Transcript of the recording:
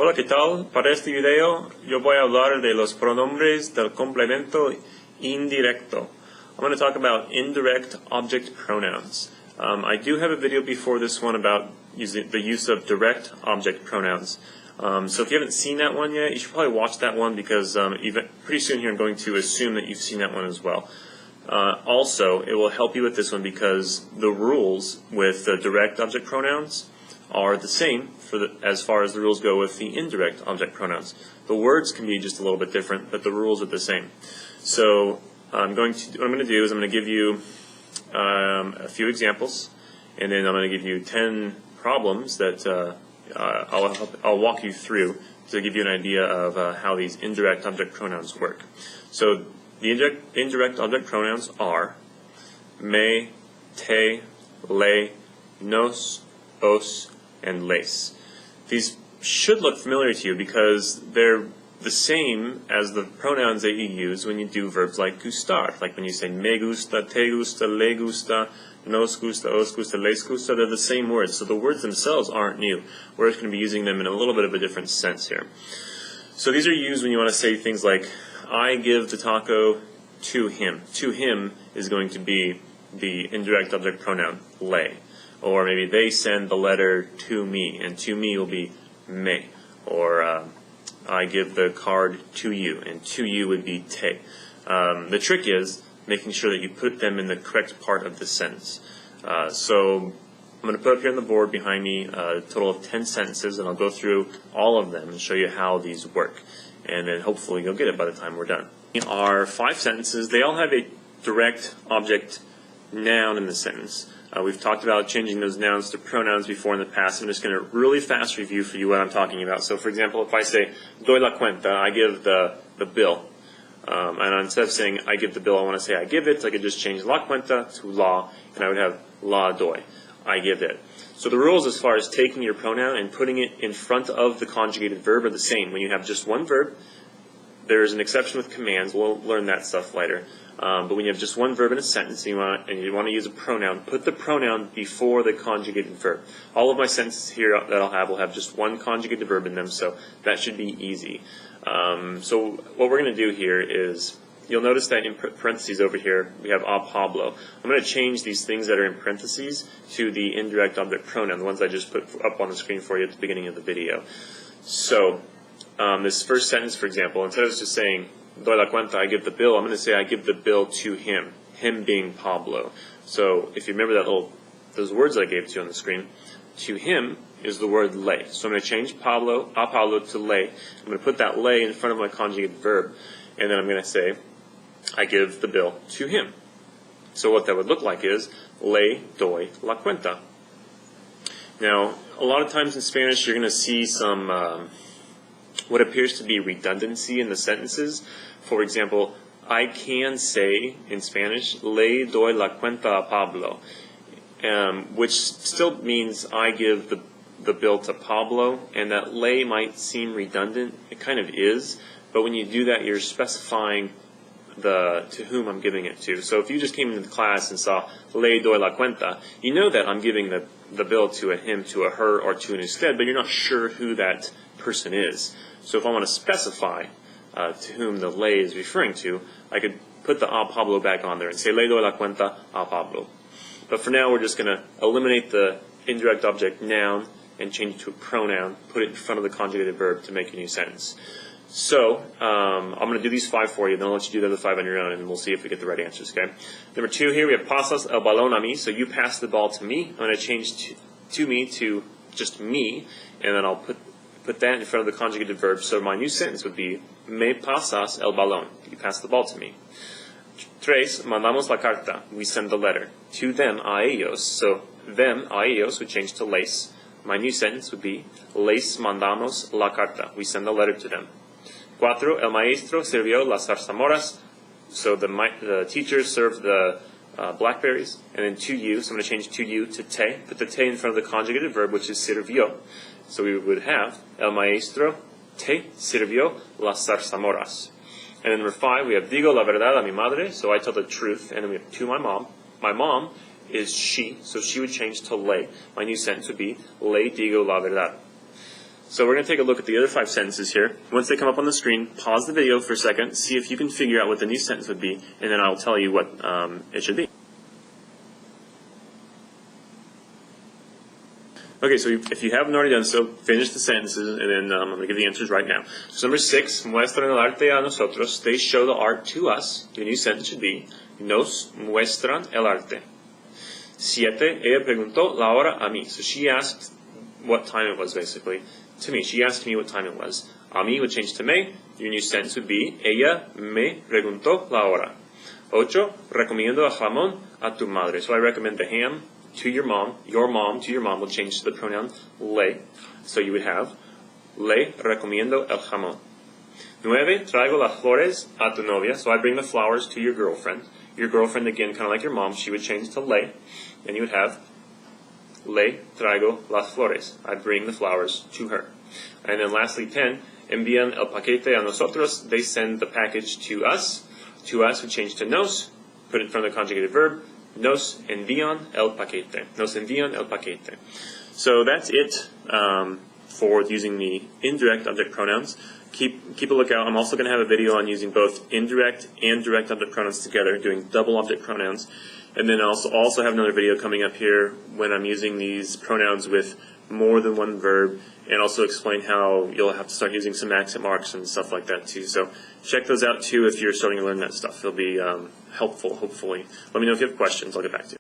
Hola, ¿qué tal? Para este video yo voy a hablar de los pronombres del complemento indirecto. I'm going to talk about indirect object pronouns. I do have a video before this one about the use of direct object pronouns. So if you haven't seen that one yet, you should probably watch that one because pretty soon here I'm going to assume that you've seen that one as well. Also, it will help you with this one because the rules with the direct object pronouns are the same as far as the rules go with the indirect object pronouns. The words can be just a little bit different, but the rules are the same. So what I'm going to do is I'm going to give you a few examples, and then I'm going to give you 10 problems that I'll walk you through to give you an idea of how these indirect object pronouns work. So the indirect object pronouns are me, te, le, nos, os, and les. These should look familiar to you because they're the same as the pronouns that you use when you do verbs like gustar. Like when you say me gusta, te gusta, le gusta, nos gusta, os gusta, les gusta, they're the same words. So the words themselves aren't new. We're just going to be using them in a little bit of a different sense here. So these are used when you want to say things like, I give the taco to him. To him is going to be the indirect object pronoun, le. Or maybe they send the letter to me, and to me will be me. Or I give the card to you, and to you would be te. The trick is making sure that you put them in the correct part of the sentence. So I'm going to put up here on the board behind me a total of 10 sentences, and I'll go through all of them and show you how these work. And then hopefully you'll get it by the time we're done. Our 5 sentences, they all have a direct object noun in the sentence. We've talked about changing those nouns to pronouns before in the past. I'm just going to really fast review for you what I'm talking about. So for example, if I say doy la cuenta, I give the bill. And instead of saying I give the bill, I want to say I give it. I could just change la cuenta to la, and I would have la doy. I give it. So the rules as far as taking your pronoun and putting it in front of the conjugated verb are the same. When you have just one verb, there's an exception with commands. We'll learn that stuff later. But when you have just one verb in a sentence and you want to use a pronoun, put the pronoun before the conjugated verb. All of my sentences here that I'll have will have just one conjugated verb in them, so that should be easy. So what we're going to do here is, you'll notice that in parentheses over here, we have a Pablo. I'm going to change these things that are in parentheses to the indirect object pronoun, the ones I just put up on the screen for you at the beginning of the video. So this first sentence, for example, instead of just saying doy la cuenta, I give the bill, I'm going to say I give the bill to him, him being Pablo. So if you remember those words I gave to you on the screen, to him is the word le. So I'm going to change a Pablo to le. I'm going to put that le in front of my conjugated verb, and then I'm going to say I give the bill to him. So what that would look like is le doy la cuenta. Now, a lot of times in Spanish you're going to see some what appears to be redundancy in the sentences. For example, I can say in Spanish, le doy la cuenta a Pablo, which still means I give the bill to Pablo, and that le might seem redundant. It kind of is, but when you do that, you're specifying to whom I'm giving it to. So if you just came into the class and saw le doy la cuenta, you know that I'm giving the bill to a him, to a her, or to an usted, but you're not sure who that person is. So if I want to specify to whom the le is referring to, I could put the a Pablo back on there and say le doy la cuenta a Pablo. But for now, we're just going to eliminate the indirect object noun and change it to a pronoun, put it in front of the conjugated verb to make a new sentence. So I'm going to do these 5 for you, then I'll let you do the other 5 on your own, and we'll see if we get the right answers, okay? Number 2 here, we have pasas el balón a mí, so you pass the ball to me. I'm going to change to me to just me, and then I'll put that in front of the conjugated verb. So my new sentence would be me pasas el balón. You pass the ball to me. 3, mandamos la carta. We send the letter. To them, a ellos. So them, a ellos, would change to les. My new sentence would be les mandamos la carta. We send the letter to them. 4, el maestro sirvió las zarzamoras. So the teacher served the blackberries. And then to you, so I'm going to change to you to te. Put the te in front of the conjugated verb, which is sirvió. So we would have el maestro te sirvió las zarzamoras. And then number 5, we have digo la verdad a mi madre. So I tell the truth. And then we have to my mom. My mom is she, so she would change to le. My new sentence would be le digo la verdad. So we're going to take a look at the other 5 sentences here. Once they come up on the screen, pause the video for a second, see if you can figure out what the new sentence would be, and then I'll tell you what it should be. Okay, so if you haven't already done so, finish the sentences, and then I'm going to give the answers right now. So number 6, muestran el arte a nosotros. They show the art to us. The new sentence should be, nos muestran el arte. 7, ella preguntó la hora a mí. So she asked what time it was, basically, to me. She asked me what time it was. A mí would change to me. Your new sentence would be, ella me preguntó la hora. 8, recomiendo el jamón a tu madre. So I recommend the ham to your mom to your mom will change to the pronoun le. So you would have, le recomiendo el jamón. 9, traigo las flores a tu novia. So I bring the flowers to your girlfriend. Your girlfriend, again, kind of like your mom, she would change to le. And you would have, le traigo las flores. I bring the flowers to her. And then lastly, 10, envían el paquete a nosotros. They send the package to us. To us would change to nos. Put it in front of the conjugated verb. Nos envían el paquete. Nos envían el paquete. So that's it for using the indirect object pronouns. Keep a lookout. I'm also going to have a video on using both indirect and direct object pronouns together, doing double object pronouns. And then I'll also have another video coming up here when I'm using these pronouns with more than one verb, and also explain how you'll have to start using some accent marks and stuff like that too. So check those out too if you're starting to learn that stuff. It'll be helpful, hopefully. Let me know if you have questions. I'll get back to you.